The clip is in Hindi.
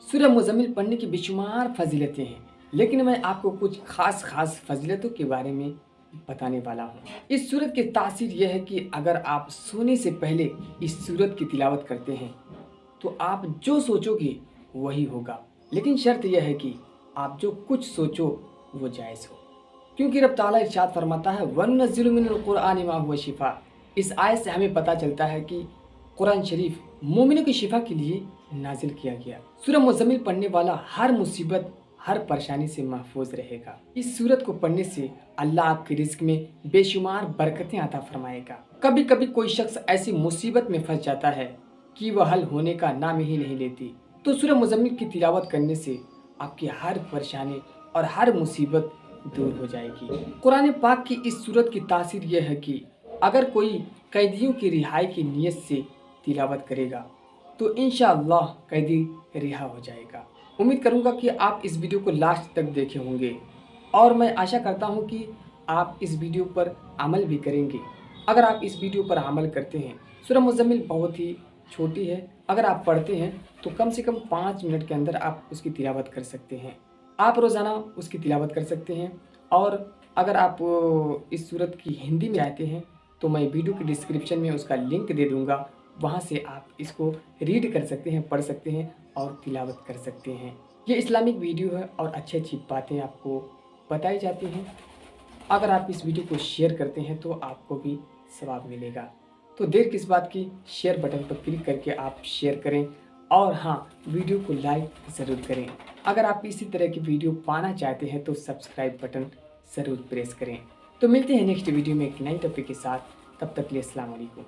सूरह मुज़म्मिल पढ़ने की बेशुमार फ़ज़ीलतें हैं, लेकिन मैं आपको कुछ ख़ास फ़ज़ीलतों के बारे में बताने वाला हूँ। इस सूरत की तासीर यह है कि अगर आप सोने से पहले इस सूरत की तिलावत करते हैं, तो आप जो सोचोगे वही होगा। लेकिन शर्त यह है कि आप जो कुछ सोचो वो जायज़ हो। क्योंकि रब ताला इरशाद फरमाता है वनुनज़्ज़िलु मिनल क़ुरआनि मा हुवा शिफ़ा। इस आयत से हमें पता चलता है कि कुरान शरीफ मोमिनों की शिफा के लिए नाजिल किया गया। सूरह मुज़म्मिल पढ़ने वाला हर मुसीबत, हर परेशानी से महफूज रहेगा। इस सूरत को पढ़ने से अल्लाह आपके रिज़्क में बेशुमार बरकतें अता फरमाएगा। कभी कभी कोई शख्स ऐसी मुसीबत में फंस जाता है कि वह हल होने का नाम ही नहीं लेती, तो सूरह मुज़म्मिल की तिलावत करने से आपकी हर परेशानी और हर मुसीबत दूर हो जाएगी। कुरान पाक की इस सूरत की तासीर यह है कि अगर कोई कैदियों की रिहाई की नीयत से तिलावत करेगा तो इंशाअल्लाह कैदी रिहा हो जाएगा। उम्मीद करूँगा कि आप इस वीडियो को लास्ट तक देखे होंगे और मैं आशा करता हूँ कि आप इस वीडियो पर अमल भी करेंगे। अगर आप इस वीडियो पर अमल करते हैं, सूरह मुज़म्मिल बहुत ही छोटी है, अगर आप पढ़ते हैं तो कम से कम 5 मिनट के अंदर आप उसकी तिलावत कर सकते हैं। आप रोज़ाना उसकी तिलावत कर सकते हैं। और अगर आप इस सूरत की हिंदी में चाहते हैं तो मैं वीडियो के डिस्क्रिप्शन में उसका लिंक दे दूँगा, वहाँ से आप इसको रीड कर सकते हैं, पढ़ सकते हैं और तिलावत कर सकते हैं। ये इस्लामिक वीडियो है और अच्छी बातें आपको बताई जाती हैं। अगर आप इस वीडियो को शेयर करते हैं तो आपको भी सवाब मिलेगा। तो देर किस बात की, शेयर बटन पर क्लिक करके आप शेयर करें और हाँ, वीडियो को लाइक ज़रूर करें। अगर आप इसी तरह की वीडियो पाना चाहते हैं तो सब्सक्राइब बटन ज़रूर प्रेस करें। तो मिलते हैं नेक्स्ट वीडियो में एक नई टॉपिक के साथ, तब तक के लिए अस्सलाम वालेकुम।